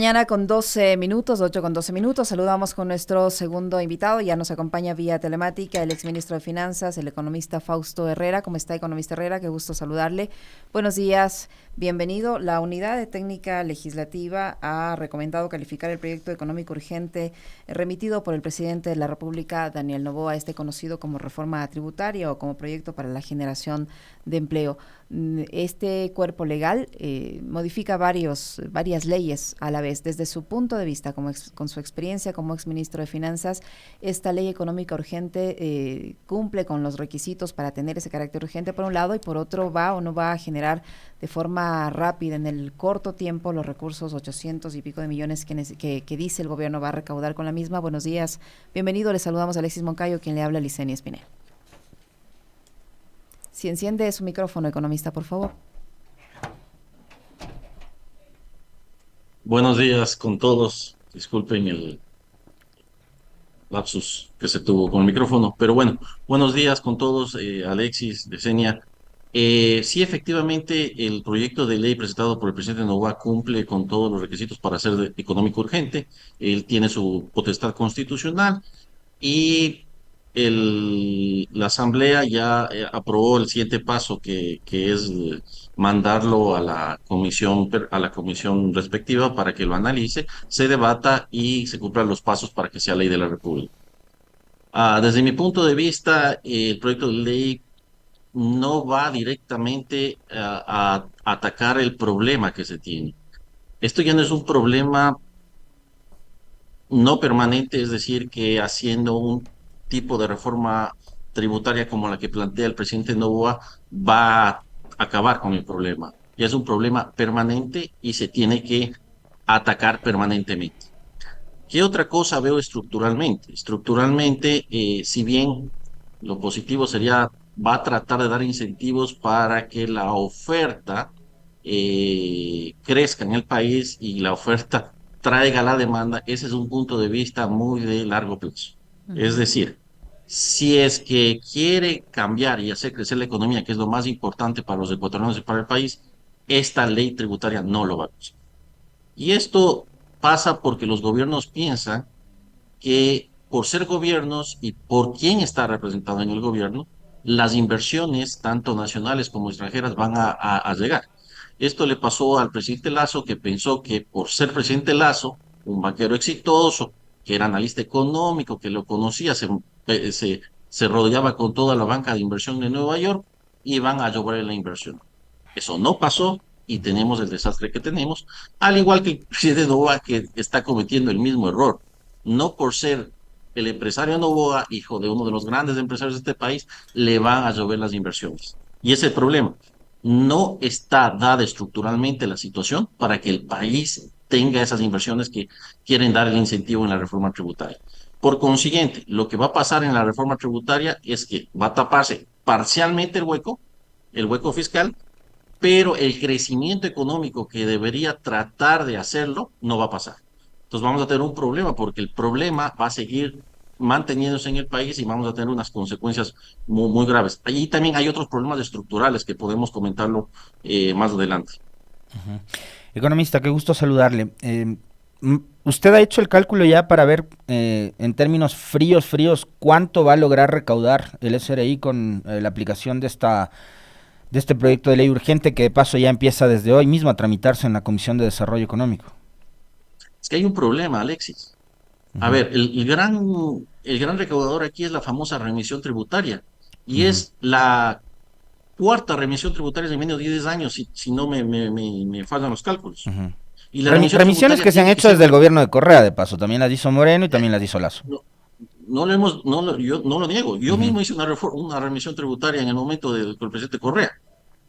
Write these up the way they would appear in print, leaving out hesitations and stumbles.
Mañana con 12 minutos, 8 con 12 minutos, saludamos con nuestro segundo invitado, ya nos acompaña vía telemática el exministro de Finanzas, el economista Fausto Herrera. ¿Cómo está, economista Herrera? Qué gusto saludarle. Buenos días, bienvenido. La Unidad de Técnica Legislativa ha recomendado calificar el proyecto económico urgente remitido por el presidente de la República, Daniel Noboa, conocido como reforma tributaria o como proyecto para la generación de empleo. Este cuerpo legal modifica varias leyes a la vez. Desde su punto de vista, con su experiencia como exministro de Finanzas, esta ley económica urgente cumple con los requisitos para tener ese carácter urgente por un lado, y por otro va o no va a generar de forma rápida en el corto tiempo los recursos, 800 y pico de millones que dice el gobierno va a recaudar con la misma. Buenos días, bienvenido, le saludamos a Alexis Moncayo, quien le habla, Licenia Espinel. Si enciende su micrófono, economista, por favor. Buenos días con todos. Disculpen el lapsus que se tuvo con el micrófono, pero bueno, buenos días con todos, Alexis, Yesenia. Sí, efectivamente, el proyecto de ley presentado por el presidente Noboa cumple con todos los requisitos para ser económico urgente. Él tiene su potestad constitucional y la Asamblea ya aprobó el siguiente paso, que es mandarlo a la comisión respectiva para que lo analice, se debata y se cumplan los pasos para que sea ley de la República. Desde mi punto de vista, el proyecto de ley no va directamente a atacar el problema que se tiene. Esto ya no es un problema no permanente, es decir, que haciendo un tipo de reforma tributaria como la que plantea el presidente Noboa va a acabar con el problema. Ya es un problema permanente y se tiene que atacar permanentemente. ¿Qué otra cosa veo estructuralmente? Estructuralmente, si bien lo positivo sería, va a tratar de dar incentivos para que la oferta crezca en el país y la oferta traiga la demanda. Ese es un punto de vista muy de largo plazo. Es Ujú. decir, si es que quiere cambiar y hacer crecer la economía, que es lo más importante para los ecuatorianos y para el país, esta ley tributaria no lo va a conseguir. Y esto pasa porque los gobiernos piensan que por ser gobiernos y por quién está representado en el gobierno, las inversiones, tanto nacionales como extranjeras, van a llegar. Esto le pasó al presidente Lazo, que pensó que por ser presidente Lazo, un banquero exitoso, que era analista económico, que lo conocía, se rodeaba con toda la banca de inversión de Nueva York, iban a llover la inversión. Eso no pasó y tenemos el desastre que tenemos, al igual que el presidente Noboa, que está cometiendo el mismo error. No por ser el empresario Noboa, hijo de uno de los grandes empresarios de este país, le van a llover las inversiones. Y ese es el problema. No está dada estructuralmente la situación para que el país tenga esas inversiones que quieren dar el incentivo en la reforma tributaria. Por consiguiente, lo que va a pasar en la reforma tributaria es que va a taparse parcialmente el hueco fiscal, pero el crecimiento económico que debería tratar de hacerlo no va a pasar. Entonces vamos a tener un problema porque el problema va a seguir manteniéndose en el país y vamos a tener unas consecuencias muy, muy graves. Allí también hay otros problemas estructurales que podemos comentarlo más adelante. Economista, qué gusto saludarle. ¿Usted ha hecho el cálculo ya para ver en términos fríos, cuánto va a lograr recaudar el SRI con la aplicación de este proyecto de ley urgente que de paso ya empieza desde hoy mismo a tramitarse en la Comisión de Desarrollo Económico? Es que hay un problema, Alexis. A Ujú, ver, el gran recaudador aquí es la famosa remisión tributaria y ujú. es la cuarta remisión tributaria en menos de 10 años, si no me fallan los cálculos. Ujú. Y la remisión Remisiones tributaria que se han tiene que hecho ser desde el gobierno de Correa, de paso. También las hizo Moreno y también las hizo Lazo. no, no lo hemos, no lo- yo no lo niego. Yo Ujú, mismo hice una remisión tributaria en el momento con el presidente Correa,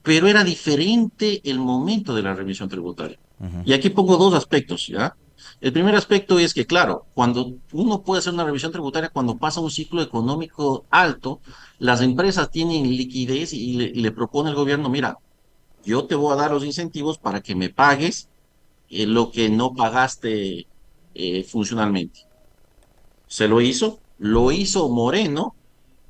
pero era diferente el momento de la remisión tributaria. ujú. Y aquí pongo dos aspectos, ¿ya? El primer aspecto es que, claro, cuando uno puede hacer una revisión tributaria, cuando pasa un ciclo económico alto, las empresas tienen liquidez y le propone el gobierno, mira, yo te voy a dar los incentivos para que me pagues lo que no pagaste funcionalmente. Se lo hizo Moreno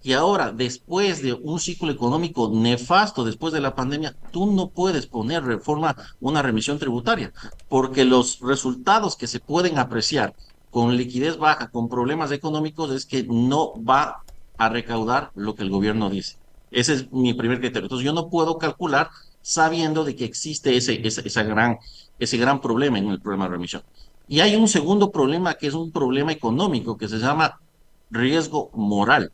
Y ahora, después de un ciclo económico nefasto, después de la pandemia, tú no puedes poner reforma, una remisión tributaria, porque los resultados que se pueden apreciar con liquidez baja, con problemas económicos, es que no va a recaudar lo que el gobierno dice. Ese es mi primer criterio. Entonces, yo no puedo calcular sabiendo de que existe ese gran problema en el problema de remisión. Y hay un segundo problema que es un problema económico que se llama riesgo moral.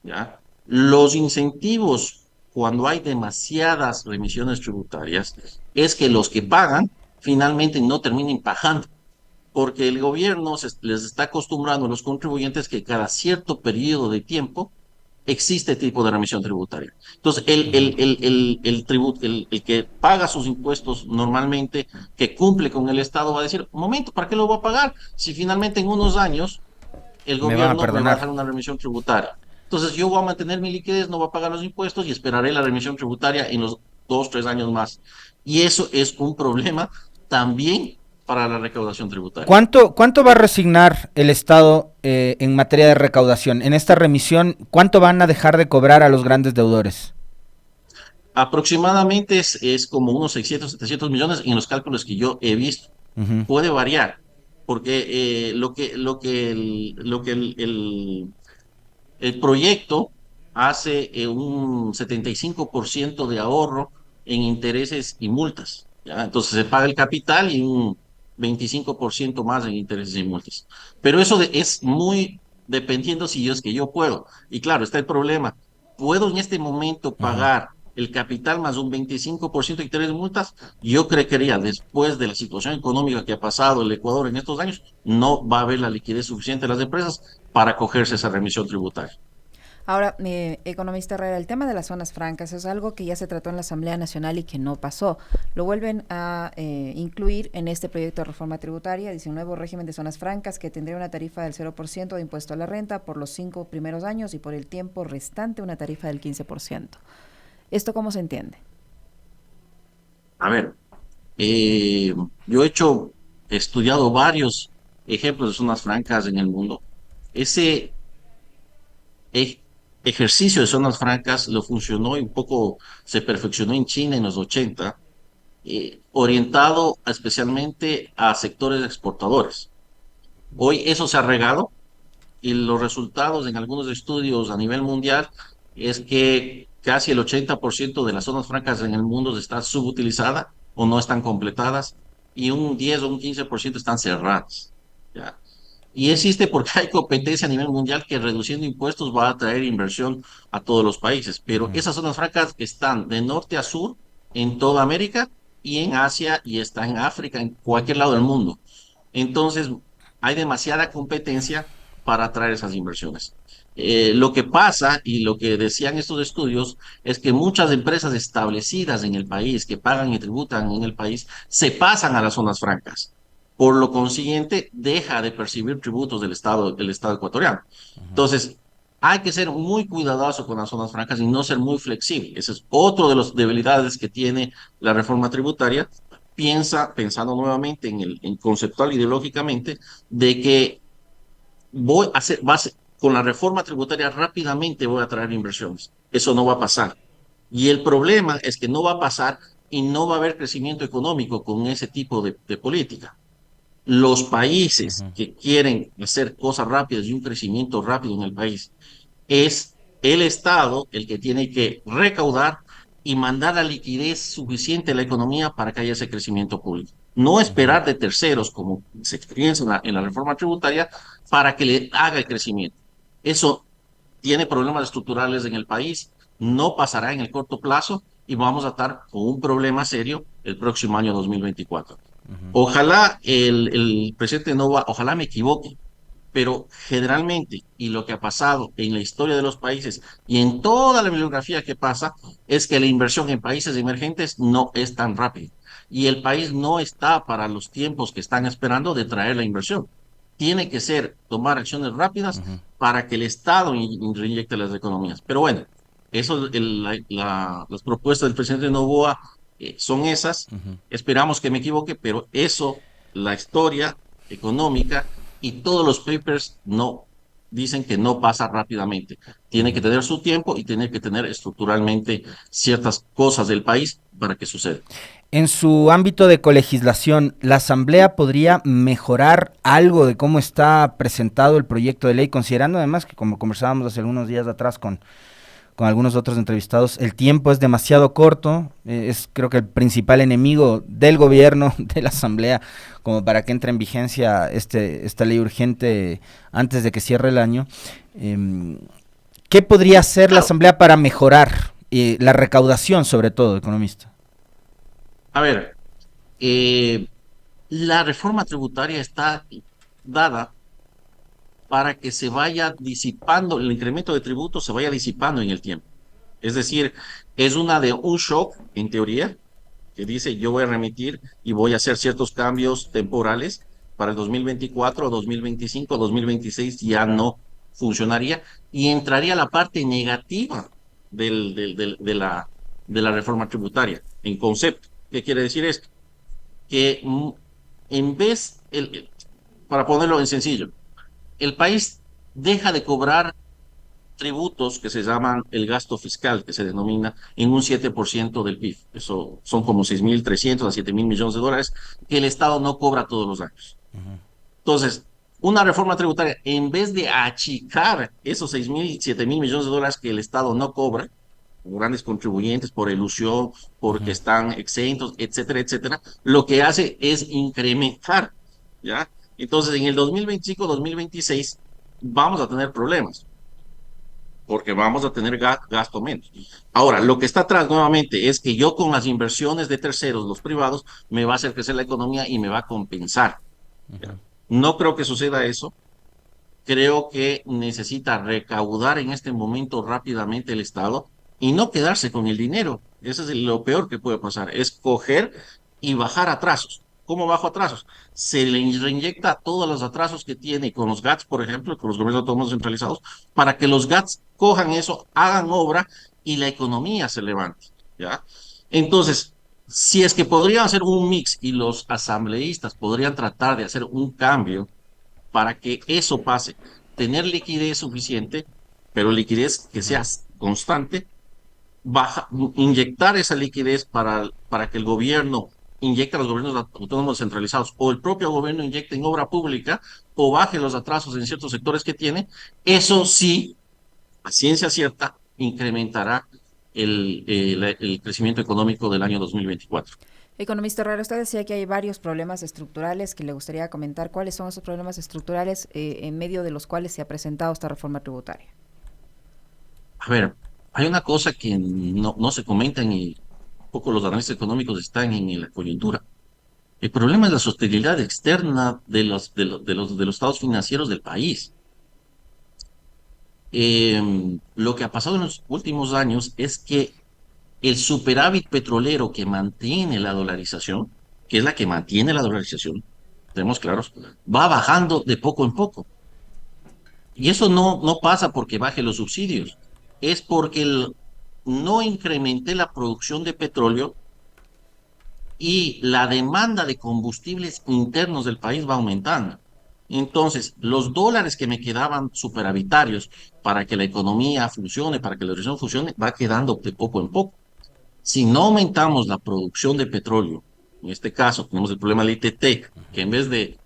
¿Ya? Los incentivos, cuando hay demasiadas remisiones tributarias, es que los que pagan finalmente no terminen pagando, porque el gobierno les está acostumbrando a los contribuyentes que cada cierto periodo de tiempo existe tipo de remisión tributaria. Entonces, Ujú. el que paga sus impuestos normalmente, que cumple con el Estado, va a decir, un momento, ¿para qué lo voy a pagar? Si finalmente en unos años el Me van a gobierno me va a perdonar. dejar una remisión tributaria. Entonces yo voy a mantener mi liquidez, no voy a pagar los impuestos y esperaré la remisión tributaria en los 2, 3 años más. Y eso es un problema también para la recaudación tributaria. ¿Cuánto va a resignar el Estado en materia de recaudación? En esta remisión, ¿cuánto van a dejar de cobrar a los grandes deudores? Aproximadamente es como unos 600, 700 millones en los cálculos que yo he visto. Ujú. Puede variar, porque el proyecto hace un 75% de ahorro en intereses y multas, ¿ya? Entonces se paga el capital y un 25% más en intereses y multas. Pero es muy dependiendo si yo es que yo puedo. Y claro, está el problema. ¿Puedo en este momento Ujú. pagar el capital más un 25% de intereses y multas? Yo creería, después de la situación económica que ha pasado el Ecuador en estos años, no va a haber la liquidez suficiente de las empresas para acogerse a esa remisión tributaria. Ahora, economista Herrera, el tema de las zonas francas es algo que ya se trató en la Asamblea Nacional y que no pasó. Lo vuelven a incluir en este proyecto de reforma tributaria. Dice un nuevo régimen de zonas francas que tendría una tarifa del 0% de impuesto a la renta por los 5 primeros años y por el tiempo restante una tarifa del 15%. ¿Esto cómo se entiende? A ver, eh, yo he estudiado varios ejemplos de zonas francas en el mundo. Ese e- ejercicio de zonas francas lo funcionó y un poco se perfeccionó en China en los 80, orientado especialmente a sectores exportadores. Hoy eso se ha regado y los resultados en algunos estudios a nivel mundial es que casi el 80% de las zonas francas en el mundo está subutilizada o no están completadas y un 10 o un 15% están cerradas. ¿Ya? Y existe porque hay competencia a nivel mundial que reduciendo impuestos va a atraer inversión a todos los países, pero Ujú. esas zonas francas están de norte a sur en toda América y en Asia y está en África, en cualquier lado del mundo. Entonces, hay demasiada competencia para atraer esas inversiones. Lo que pasa y lo que decían estos estudios es que muchas empresas establecidas en el país, que pagan y tributan en el país, se pasan a las zonas francas. Por lo consiguiente, deja de percibir tributos del Estado ecuatoriano. Entonces, hay que ser muy cuidadoso con las zonas francas y no ser muy flexible. Ese es otro de las debilidades que tiene la reforma tributaria. Pensando nuevamente en conceptual ideológicamente, de que con la reforma tributaria rápidamente voy a traer inversiones. Eso no va a pasar. Y el problema es que no va a pasar y no va a haber crecimiento económico con ese tipo de política. Los países Ujú. que quieren hacer cosas rápidas y un crecimiento rápido en el país, es el Estado el que tiene que recaudar y mandar la liquidez suficiente a la economía para que haya ese crecimiento público. No Ujú. esperar de terceros, como se experiencia en la reforma tributaria, para que le haga el crecimiento. Eso tiene problemas estructurales en el país, no pasará en el corto plazo y vamos a estar con un problema serio el próximo año 2024. Ojalá el presidente Nova, ojalá me equivoque, pero generalmente, y lo que ha pasado en la historia de los países y en toda la bibliografía que pasa, es que la inversión en países emergentes no es tan rápida. Y el país no está para los tiempos que están esperando de traer la inversión. Tiene que ser tomar acciones rápidas Ujú. para que el Estado reinyecte las economías. Pero bueno, eso, las propuestas del presidente Novoa son esas. Ujú. Esperamos que me equivoque, pero eso, la historia económica y todos los papers no dicen que no pasa rápidamente. Tiene que tener su tiempo y tiene que tener estructuralmente ciertas cosas del país para que suceda. En su ámbito de colegislación, ¿la Asamblea podría mejorar algo de cómo está presentado el proyecto de ley, considerando además que, como conversábamos hace algunos días atrás con algunos otros entrevistados, el tiempo es demasiado corto, es creo que el principal enemigo del gobierno, de la Asamblea, como para que entre en vigencia esta ley urgente antes de que cierre el año? ¿Qué podría hacer la Claro, Asamblea para mejorar la recaudación, sobre todo, economista? a ver, eh, la reforma tributaria está dada para que se vaya disipando, el incremento de tributos se vaya disipando en el tiempo. Es decir, es una de un shock, en teoría, que dice yo voy a remitir y voy a hacer ciertos cambios temporales para el 2024, 2025, 2026 ya no funcionaría y entraría la parte negativa de la reforma tributaria en concepto. ¿Qué quiere decir esto? Que en vez, para ponerlo en sencillo, el país deja de cobrar tributos que se llaman el gasto fiscal, que se denomina en un 7% del PIB. Eso son como 6.300 a 7.000 millones de dólares que el Estado no cobra todos los años. Entonces, una reforma tributaria, en vez de achicar esos 6.000, 7.000 millones de dólares que el Estado no cobra, grandes contribuyentes por ilusión, porque están exentos, etcétera, etcétera, lo que hace es incrementar, ¿ya? Entonces, en el 2025, 2026 vamos a tener problemas porque vamos a tener gasto menos. Ahora, lo que está atrás nuevamente es que yo con las inversiones de terceros, los privados, me va a hacer crecer la economía y me va a compensar. ¿Ya? No creo que suceda eso. Creo que necesita recaudar en este momento rápidamente el Estado y no quedarse con el dinero. Eso es lo peor que puede pasar, es coger y bajar atrasos. ¿Cómo bajo atrasos? Se le reinyecta todos los atrasos que tiene con los GATS, por ejemplo, con los gobiernos autónomos centralizados, para que los GATS cojan eso, hagan obra y la economía se levante. ¿Ya? Entonces, si es que podrían hacer un mix y los asambleístas podrían tratar de hacer un cambio para que eso pase, tener liquidez suficiente, pero liquidez que sea constante, baja, inyectar esa liquidez para que el gobierno inyecte a los gobiernos autónomos centralizados o el propio gobierno inyecte en obra pública o baje los atrasos en ciertos sectores que tiene, eso sí, a ciencia cierta, incrementará el crecimiento económico del año 2024. Economista Herrera, usted decía que hay varios problemas estructurales que le gustaría comentar. ¿Cuáles son esos problemas estructurales en medio de los cuales se ha presentado esta reforma tributaria? A ver, hay una cosa que no se comenta y un poco los analistas económicos están en la coyuntura. El problema es la sostenibilidad externa de los estados financieros del país. Lo que ha pasado en los últimos años es que el superávit petrolero que mantiene la dolarización, que es la que mantiene la dolarización, tenemos claros, va bajando de poco en poco. Y eso no pasa porque baje los subsidios, es porque no incrementé la producción de petróleo y la demanda de combustibles internos del país va aumentando. Entonces, los dólares que me quedaban superavitarios para que la economía funcione, para que la región funcione, va quedando de poco en poco. Si no aumentamos la producción de petróleo, en este caso tenemos el problema del ITT, que en vez de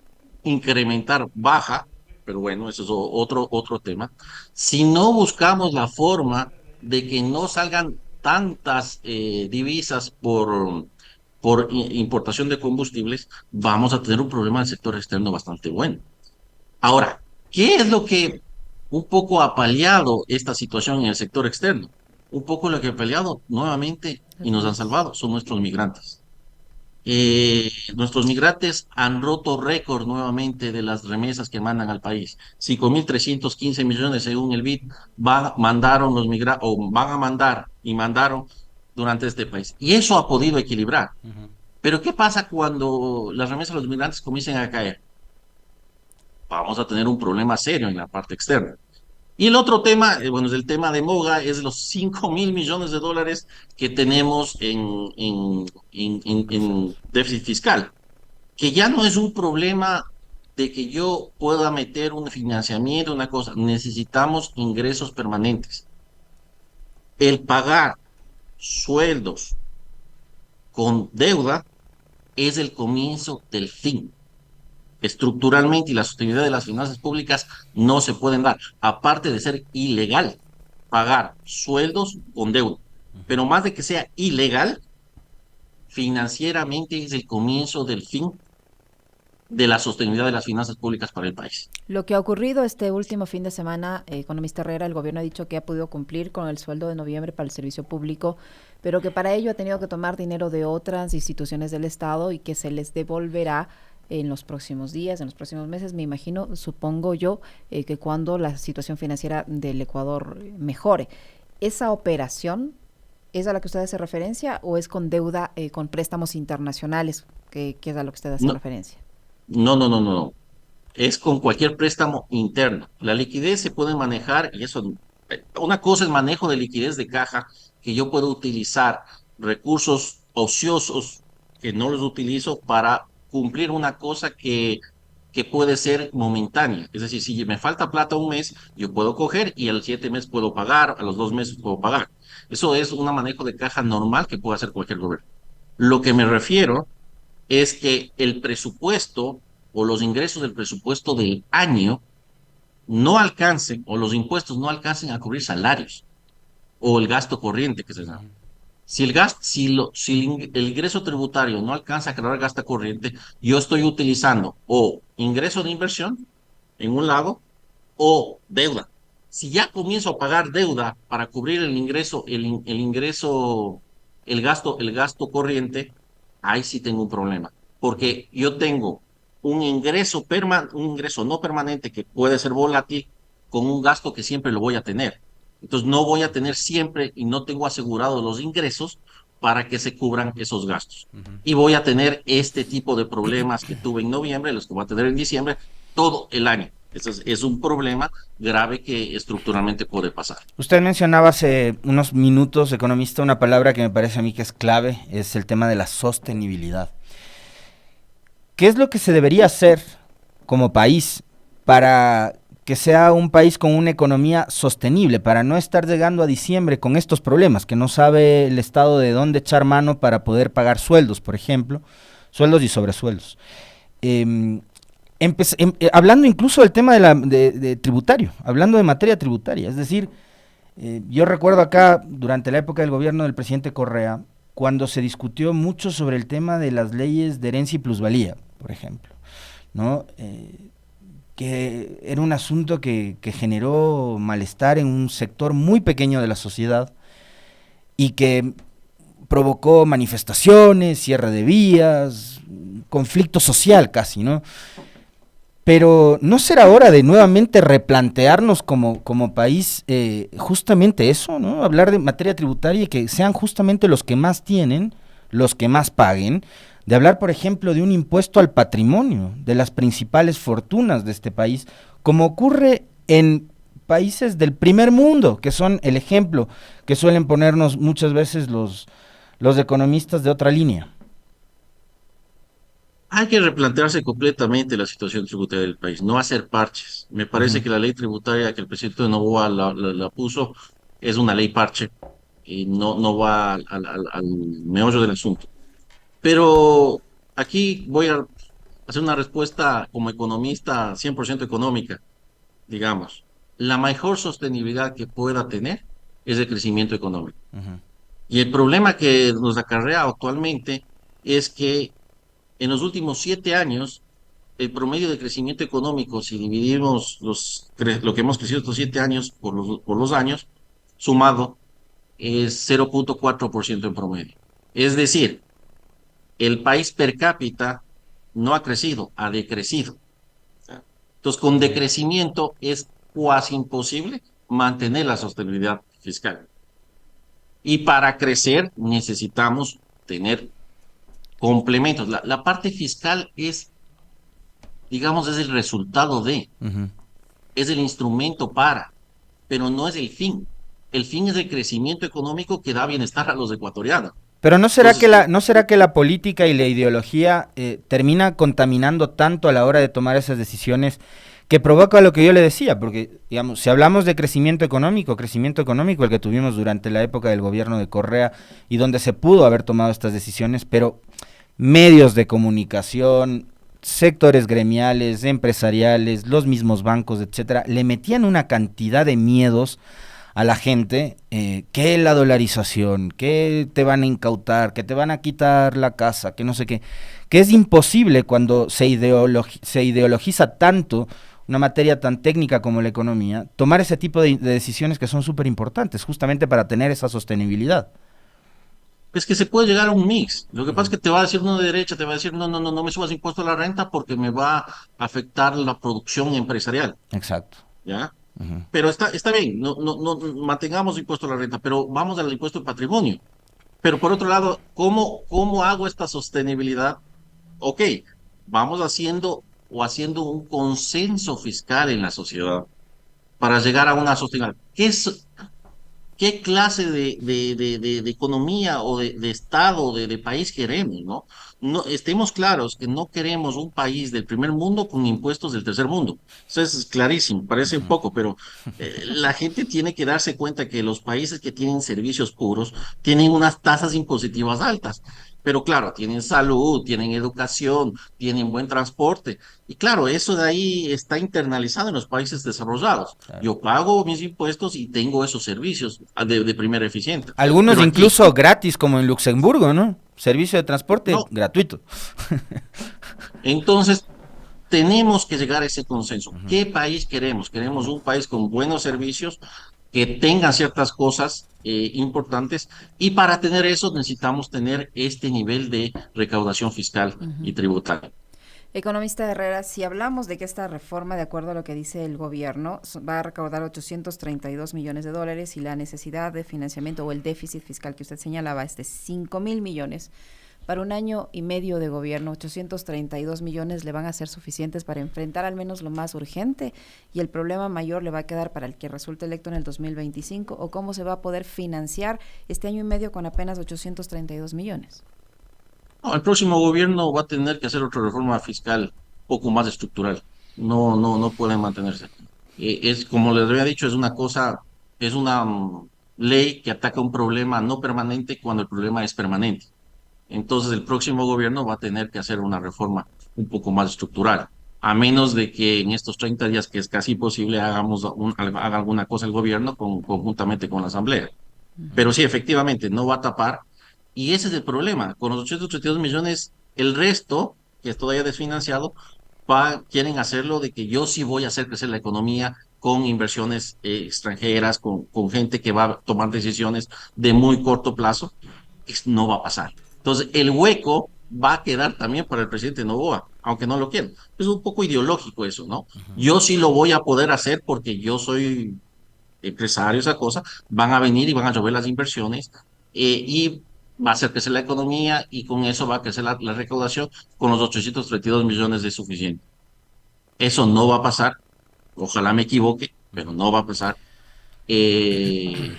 incrementar baja, pero bueno, eso es otro tema. Si no buscamos la forma de que no salgan tantas divisas por importación de combustibles, vamos a tener un problema del sector externo bastante bueno. Ahora, ¿qué es lo que un poco ha paliado esta situación en el sector externo? Un poco lo que ha paliado nuevamente y Los nos han flujos. salvado son nuestros migrantes. Nuestros migrantes han roto récord nuevamente de las remesas que mandan al país. 5.315 millones según el BID mandaron los migrantes o van a mandar y mandaron durante este país. Y eso ha podido equilibrar. Pero ¿qué pasa cuando las remesas de los migrantes comiencen a caer? Vamos a tener un problema serio en la parte externa. Y el otro tema, bueno, es el tema de Moga, es los 5.000 millones de dólares que tenemos en déficit fiscal, que ya no es un problema de que yo pueda meter un financiamiento, una cosa, necesitamos ingresos permanentes. El pagar sueldos con deuda es el comienzo del fin. Estructuralmente y la sostenibilidad de las finanzas públicas no se pueden dar, aparte de ser ilegal pagar sueldos con deuda. Pero más de que sea ilegal, financieramente es el comienzo del fin de la sostenibilidad de las finanzas públicas para el país. Lo que ha ocurrido este último fin de semana, economista Herrera, el gobierno ha dicho que ha podido cumplir con el sueldo de noviembre para el servicio público, pero que para ello ha tenido que tomar dinero de otras instituciones del Estado y que se les devolverá en los próximos días, en los próximos meses, me imagino, supongo yo, que cuando la situación financiera del Ecuador mejore. ¿Esa operación es a la que usted hace referencia o es con deuda, con préstamos internacionales, que es a lo que usted hace No, referencia? no. Es con cualquier préstamo interno. La liquidez se puede manejar y eso, una cosa es manejo de liquidez de caja, que yo puedo utilizar recursos ociosos que no los utilizo para cumplir una cosa que puede ser momentánea. Es decir, si me falta plata un mes, yo puedo coger y al 7 mes puedo pagar, a los 2 meses puedo pagar. Eso es un manejo de caja normal que puede hacer cualquier gobierno. Lo que me refiero es que el presupuesto o los ingresos del presupuesto del año no alcancen o los impuestos no alcancen a cubrir salarios o el gasto corriente que se llama. Si el ingreso tributario no alcanza a crear gasto corriente, yo estoy utilizando o ingreso de inversión en un lado o deuda. Si ya comienzo a pagar deuda para cubrir el ingreso, el ingreso, el gasto corriente, ahí sí tengo un problema. Porque yo tengo un ingreso no permanente que puede ser volátil con un gasto que siempre lo voy a tener. Entonces no voy a tener siempre y no tengo asegurados los ingresos para que se cubran esos gastos. Y voy a tener este tipo de problemas que tuve en noviembre, los que voy a tener en diciembre, todo el año. Es un problema grave que estructuralmente puede pasar. Usted mencionaba hace unos minutos, economista, una palabra que me parece a mí que es clave, es el tema de la sostenibilidad. ¿Qué es lo que se debería hacer como país para que sea un país con una economía sostenible, para no estar llegando a diciembre con estos problemas, que no sabe el Estado de dónde echar mano para poder pagar sueldos, por ejemplo, sueldos y sobresueldos? Hablando incluso del tema de tributario, hablando de materia tributaria, es decir, yo recuerdo acá, durante la época del gobierno del presidente Correa, cuando se discutió mucho sobre el tema de las leyes de herencia y plusvalía, por ejemplo, ¿no? Que era un asunto que generó malestar en un sector muy pequeño de la sociedad y que provocó manifestaciones, cierre de vías, conflicto social casi, ¿no? Pero ¿no será hora de nuevamente replantearnos como país justamente eso, ¿no? Hablar de materia tributaria y que sean justamente los que más tienen, los que más paguen, de hablar, por ejemplo, de un impuesto al patrimonio de las principales fortunas de este país, como ocurre en países del primer mundo, que son el ejemplo que suelen ponernos muchas veces los economistas de otra línea. Hay que replantearse completamente la situación tributaria del país, no hacer parches. Me parece Ujú. que la ley tributaria que el presidente de Novoa la puso es una ley parche y no va al meollo del asunto. Pero aquí voy a hacer una respuesta como economista 100% económica, digamos. La mejor sostenibilidad que pueda tener es el crecimiento económico. Ujú. Y el problema que nos acarrea actualmente es que en los últimos 7 años, el promedio de crecimiento económico, si dividimos lo que hemos crecido estos 7 años por los años, sumado, es 0,4% en promedio. Es decir, el país per cápita no ha crecido, ha decrecido. Entonces, con decrecimiento es cuasi imposible mantener la sostenibilidad fiscal. Y para crecer necesitamos tener complementos. La parte fiscal es, digamos, es el resultado Ujú. es el instrumento pero no es el fin. El fin es el crecimiento económico que da bienestar a los ecuatorianos. Pero Entonces, ¿no será que la política y la ideología termina contaminando tanto a la hora de tomar esas decisiones que provoca lo que yo le decía? Porque, digamos, si hablamos de crecimiento económico el que tuvimos durante la época del gobierno de Correa y donde se pudo haber tomado estas decisiones, pero medios de comunicación, sectores gremiales, empresariales, los mismos bancos, etcétera, le metían una cantidad de miedos a la gente, que la dolarización, que te van a incautar, que te van a quitar la casa, que no sé qué, que es imposible cuando se ideologiza tanto una materia tan técnica como la economía, tomar ese tipo de decisiones que son súper importantes, justamente para tener esa sostenibilidad. es que se puede llegar a un mix. Lo que pasa es Ujú. que te va a decir uno de derecha, te va a decir, no, no, no, no me subas impuesto a la renta porque me va a afectar la producción empresarial, Exacto. ¿ya? Ujú. Pero está bien, no, no, no, mantengamos impuesto a la renta, pero vamos al impuesto de patrimonio. Pero por otro lado, ¿cómo hago esta sostenibilidad? Ok, vamos haciendo un consenso fiscal en la sociedad para llegar a una sostenibilidad. ¿Qué clase de economía o de Estado, de país queremos, ¿no? No, estemos claros que no queremos un país del primer mundo con impuestos del tercer mundo. Eso es clarísimo, parece un Ujú. poco, pero la gente tiene que darse cuenta que los países que tienen servicios puros tienen unas tasas impositivas altas. Pero claro, tienen salud, tienen educación, tienen buen transporte. Y claro, eso de ahí está internalizado en los países desarrollados. Claro. Yo pago mis impuestos y tengo esos servicios de primera eficiencia. Algunos Pero aquí, incluso gratis, como en Luxemburgo, ¿no? Servicio de transporte no. gratuito. Entonces, tenemos que llegar a ese consenso. Ujú. ¿Qué país queremos? Queremos un país con buenos servicios, que tenga ciertas cosas importantes, y para tener eso necesitamos tener este nivel de recaudación fiscal y Ujú. tributaria. Economista Herrera, si hablamos de que esta reforma, de acuerdo a lo que dice el gobierno, va a recaudar 832 millones de dólares y la necesidad de financiamiento o el déficit fiscal que usted señalaba es de 5.000 millones, para un año y medio de gobierno, 832 millones le van a ser suficientes para enfrentar al menos lo más urgente y el problema mayor le va a quedar para el que resulte electo en el 2025, o cómo se va a poder financiar este año y medio con apenas 832 millones. No, el próximo gobierno va a tener que hacer otra reforma fiscal un poco más estructural. No, no, no pueden mantenerse. Es como les había dicho, es una cosa, es una ley que ataca un problema no permanente cuando el problema es permanente. Entonces, el próximo gobierno va a tener que hacer una reforma un poco más estructural, a menos de que en estos 30 días, que es casi imposible, haga alguna cosa el gobierno conjuntamente con la Asamblea. Pero sí, efectivamente, no va a tapar. Y ese es el problema. Con los 832 millones, el resto, que es todavía desfinanciado, quieren hacerlo de que yo sí voy a hacer crecer la economía con inversiones extranjeras, con gente que va a tomar decisiones de muy corto plazo. No va a pasar. Entonces, el hueco va a quedar también para el presidente Noboa, aunque no lo quieran. Es un poco ideológico eso, ¿no? Yo sí lo voy a poder hacer porque yo soy empresario, esa cosa, van a venir y van a llover las inversiones, y va a hacer crecer la economía, y con eso va a crecer la recaudación. Con los 832 millones de suficiente. Eso no va a pasar, ojalá me equivoque, pero no va a pasar. Eh,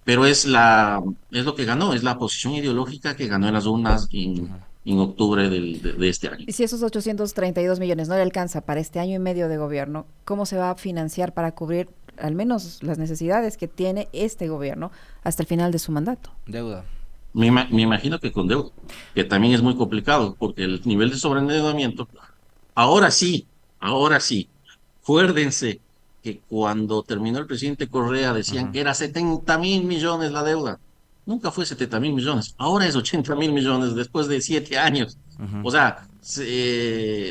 pero es lo que ganó, es la posición ideológica que ganó en las urnas en octubre de este año. Y si esos 832 millones no le alcanza para este año y medio de gobierno, ¿cómo se va a financiar para cubrir al menos las necesidades que tiene este gobierno hasta el final de su mandato? Deuda. Me imagino que con deuda, que también es muy complicado, porque el nivel de sobreendeudamiento, ahora sí, acuérdense que cuando terminó el presidente Correa decían Ujú. que era 70.000 millones la deuda. Nunca fue 70.000 millones, ahora es 80.000 millones después de 7 años. Ujú. O sea,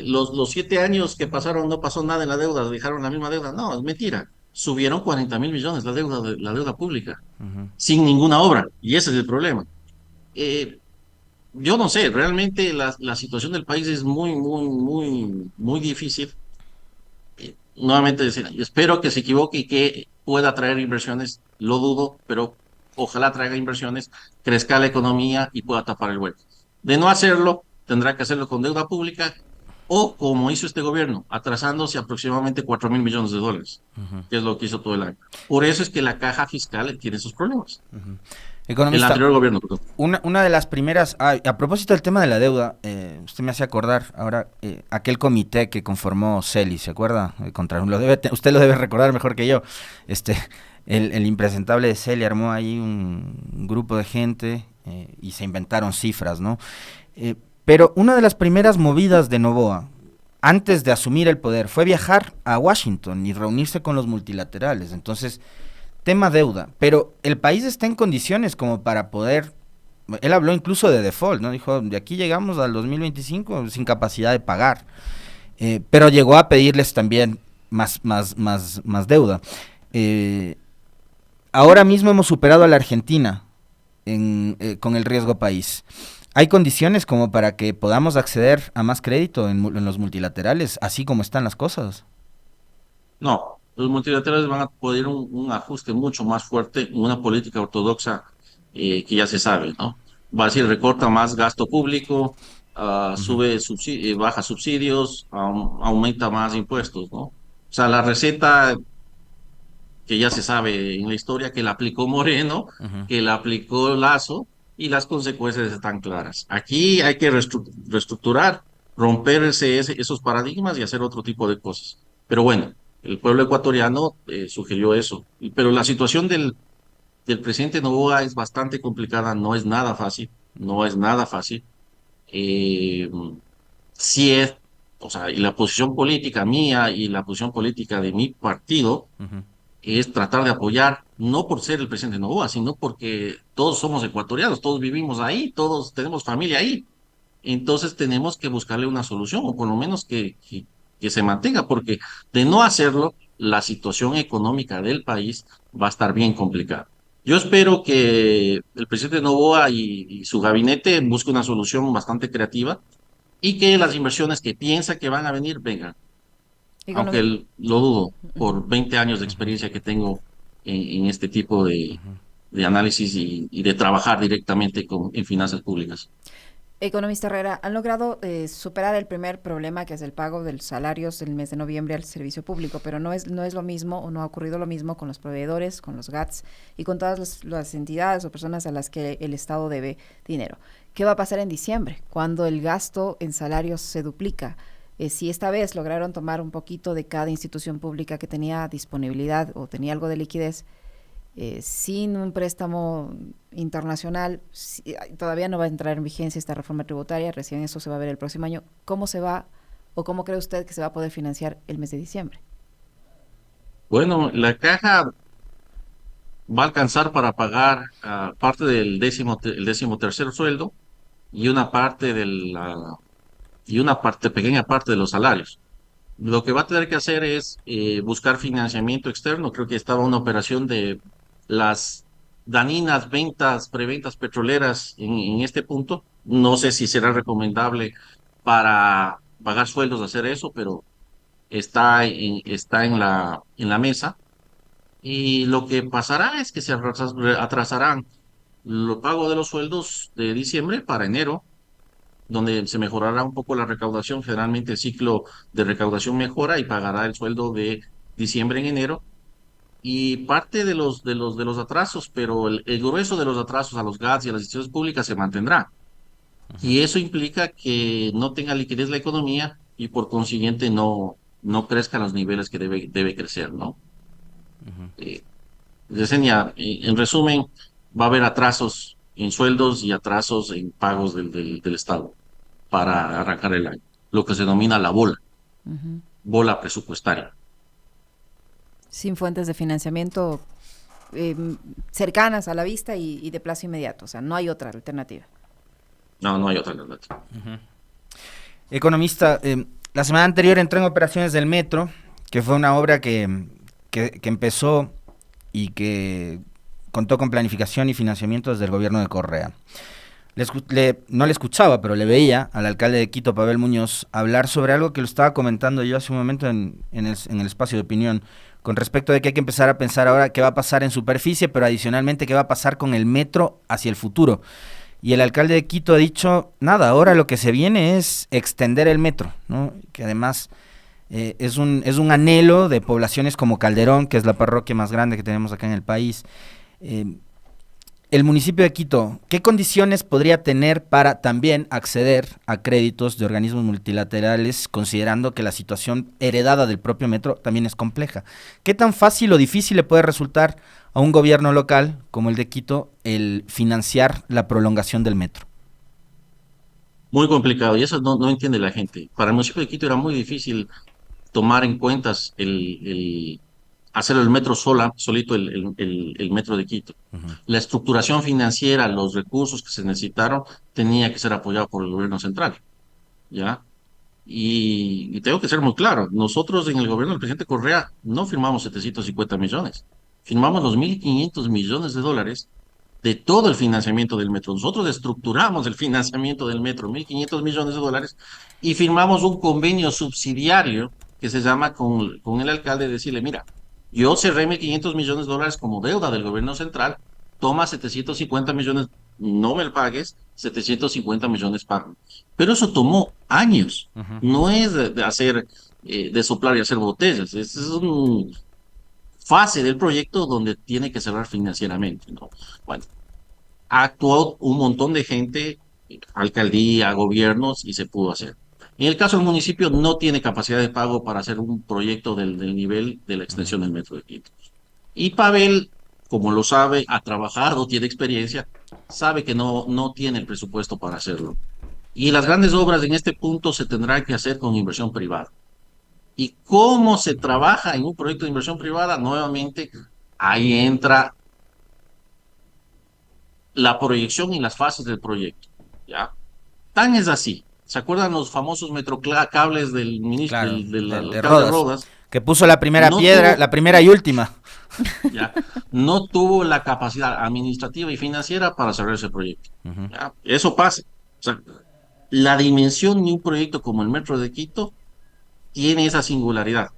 los 7 años que pasaron no pasó nada en la deuda, dejaron la misma deuda. No, es mentira. Subieron 40.000 millones la deuda pública, Ujú. sin ninguna obra, y ese es el problema. Eh, yo no sé, realmente la situación del país es muy, muy, muy, muy difícil. Nuevamente decir, espero que se equivoque y que pueda traer inversiones, lo dudo, pero ojalá traiga inversiones, crezca la economía y pueda tapar el hueco. De no hacerlo, tendrá que hacerlo con deuda pública, o como hizo este gobierno, atrasándose aproximadamente 4.000 millones de dólares, que es lo que hizo todo el año. Por eso es que la caja fiscal tiene sus problemas. El Economista, anterior gobierno, perdón. una de las primeras, a propósito del tema de la deuda, usted me hace acordar ahora aquel comité que conformó Celi, ¿se acuerda? Usted lo debe recordar mejor que yo. Este, el impresentable de Celi armó ahí un grupo de gente y se inventaron cifras, ¿no? Pero una de las primeras movidas de Noboa, antes de asumir el poder, fue viajar a Washington y reunirse con los multilaterales. Entonces, tema deuda, pero el país está en condiciones como para poder, él habló incluso de default, ¿no? Dijo, de aquí llegamos al 2025 sin capacidad de pagar, pero llegó a pedirles también más deuda. Eh, Ahora mismo hemos superado a la Argentina con el riesgo país. ¿Hay condiciones como para que podamos acceder a más crédito en los multilaterales, así como están las cosas? No, los multilaterales van a poder un ajuste mucho más fuerte en una política ortodoxa que ya se sabe, ¿no? Va a decir, recorta más gasto público, Ujú. baja subsidios, aumenta más impuestos, ¿no? O sea, la receta que ya se sabe en la historia, que la aplicó Moreno, Ujú. que la aplicó Lazo, y las consecuencias están claras. Aquí hay que reestructurar, romper esos paradigmas y hacer otro tipo de cosas. Pero bueno, el pueblo ecuatoriano sugirió eso. Pero la situación del presidente Noboa es bastante complicada, no es nada fácil, no es nada fácil. Eh, sí es, o sea, y la posición política mía y la posición política de mi partido Ujú. es tratar de apoyar, no por ser el presidente Noboa, sino porque todos somos ecuatorianos, todos vivimos ahí, todos tenemos familia ahí. Entonces tenemos que buscarle una solución, o por lo menos que se mantenga, porque de no hacerlo, la situación económica del país va a estar bien complicada. Yo espero que el presidente Noboa y su gabinete busque una solución bastante creativa y que las inversiones que piensa que van a venir vengan, aunque Economi- lo dudo Ujú. por 20 años de Ujú. experiencia que tengo en este tipo Ujú. de análisis y de trabajar directamente en finanzas públicas. Economista Herrera, han logrado superar el primer problema, que es el pago de los salarios del mes de noviembre al servicio público, pero no es lo mismo, o no ha ocurrido lo mismo con los proveedores, con los GATS y con todas las entidades o personas a las que el Estado debe dinero. ¿Qué va a pasar en diciembre, cuando el gasto en salarios se duplica? Si esta vez lograron tomar un poquito de cada institución pública que tenía disponibilidad o tenía algo de liquidez, sin un préstamo internacional, todavía no va a entrar en vigencia esta reforma tributaria, recién eso se va a ver el próximo año. ¿Cómo se va o cómo cree usted que se va a poder financiar el mes de diciembre? Bueno, la caja va a alcanzar para pagar parte el 13º sueldo y una pequeña parte de los salarios. Lo que va a tener que hacer es buscar financiamiento externo. Creo que estaba una operación de las daninas preventas petroleras en este punto. No sé si será recomendable para pagar sueldos hacer eso, pero está en la mesa. Y lo que pasará es que se atrasarán los pagos de los sueldos de diciembre para enero, donde se mejorará un poco la recaudación. Generalmente el ciclo de recaudación mejora y pagará el sueldo de diciembre en enero. Y parte de los atrasos, pero el grueso de los atrasos a los GATS y a las instituciones públicas se mantendrá. Y eso implica que no tenga liquidez la economía y por consiguiente no crezca a los niveles que debe crecer, ¿no? Eh, Yesenia, en resumen, va a haber atrasos en sueldos y atrasos en pagos del Estado para arrancar el año, lo que se denomina la Ujú. bola presupuestaria. Sin fuentes de financiamiento eh, cercanas a la vista y de plazo inmediato, o sea, no hay otra alternativa. No, no hay otra alternativa. Economista, la semana anterior entró en operaciones del metro, que fue una obra que empezó y que contó con planificación y financiamiento desde el gobierno de Correa. No le escuchaba, pero le veía al alcalde de Quito, Pavel Muñoz, hablar sobre algo que lo estaba comentando yo hace un momento en el espacio de opinión, con respecto de que hay que empezar a pensar ahora qué va a pasar en superficie, pero adicionalmente qué va a pasar con el metro hacia el futuro. y el alcalde de Quito ha dicho, nada, ahora lo que se viene es extender el metro, ¿no? Que además es un anhelo de poblaciones como Calderón, que es la parroquia más grande que tenemos acá en el país. El municipio de Quito, ¿qué condiciones podría tener para también acceder a créditos de organismos multilaterales, considerando que la situación heredada del propio metro también es compleja? ¿Qué tan fácil o difícil le puede resultar a un gobierno local como el de Quito el financiar la prolongación del metro? Muy complicado, y eso no entiende la gente. Para el municipio de Quito era muy difícil tomar en cuentas hacer el metro solito el metro de Quito. Uh-huh. La estructuración financiera, los recursos que se necesitaron, tenía que ser apoyado por el gobierno central, ¿ya? Y tengo que ser muy claro, nosotros en el gobierno del presidente Correa no firmamos 750 millones, firmamos los 1.500 millones de dólares de todo el financiamiento del metro. Nosotros estructuramos el financiamiento del metro, 1.500 millones de dólares, y firmamos un convenio subsidiario que se llama con el alcalde, decirle, mira, yo cerré 1.500 millones de dólares como deuda del gobierno central, toma 750 millones, no me lo pagues, 750 millones pagan. Pero eso tomó años, Uh-huh. no es de hacer, de soplar y hacer botellas, es una fase del proyecto donde tiene que cerrar financieramente, ¿no? Bueno, actuó un montón de gente, alcaldía, gobiernos, y se pudo hacer. En el caso del municipio, no tiene capacidad de pago para hacer un proyecto del nivel de la Uh-huh. extensión del metro de Quito. Y Pavel, como lo sabe, ha trabajado, tiene experiencia, sabe que no tiene el presupuesto para hacerlo. Y las grandes obras en este punto se tendrán que hacer con inversión privada. ¿Y cómo se trabaja en un proyecto de inversión privada? Nuevamente, ahí entra la proyección y las fases del proyecto, ¿ya? Tan es así. ¿Se acuerdan los famosos metrocables del ministro, Claro, del de alcalde Rodas, Rodas? que puso la primera No piedra, tuvo, la primera y última. ya, no tuvo la capacidad administrativa y financiera para cerrar ese proyecto. Uh-huh. ¿Ya? Eso pasa. O sea, la dimensión de un proyecto como el Metro de Quito tiene esa singularidad.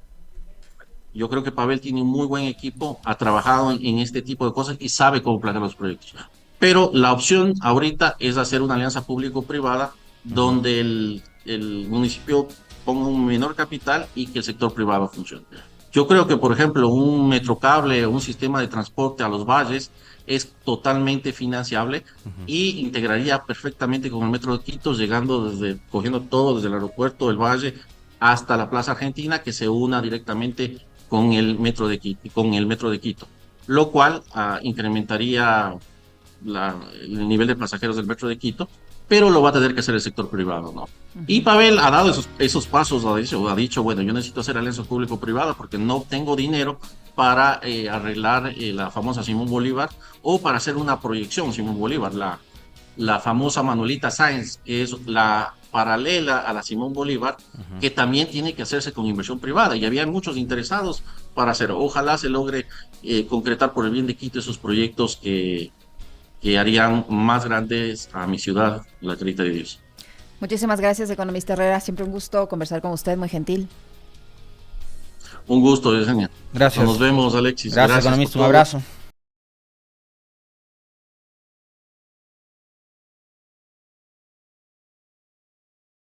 Yo creo que Pavel tiene un muy buen equipo, ha trabajado en este tipo de cosas y sabe cómo planear los proyectos. Pero la opción ahorita es hacer una alianza público-privada Uh-huh. donde el municipio ponga un menor capital y que el sector privado funcione. Yo creo que, por ejemplo, un metrocable o un sistema de transporte a los valles es totalmente financiable Uh-huh. y integraría perfectamente con el metro de Quito, cogiendo todo desde el aeropuerto del valle hasta la Plaza Argentina, que se una directamente con el metro de Quito, lo cual incrementaría el nivel de pasajeros del metro de Quito, pero lo va a tener que hacer el sector privado, ¿no? Y Ujú. Pavel ha dado esos pasos, ha dicho, bueno, yo necesito hacer alianza público-privada porque no tengo dinero para arreglar la famosa Simón Bolívar o para hacer una proyección Simón Bolívar, la famosa Manuelita Sáenz, que es la paralela a la Simón Bolívar, Uh-huh. que también tiene que hacerse con inversión privada. Y había muchos interesados para hacerlo. Ojalá se logre concretar por el bien de Quito esos proyectos que harían más grandes a mi ciudad, la Carita de Dios. Muchísimas gracias, economista Herrera. Siempre un gusto conversar con usted, muy gentil. Un gusto, Yesenia. Nos Gracias. vemos, Alexis. Gracias, Gracias por economista. Un todo. abrazo.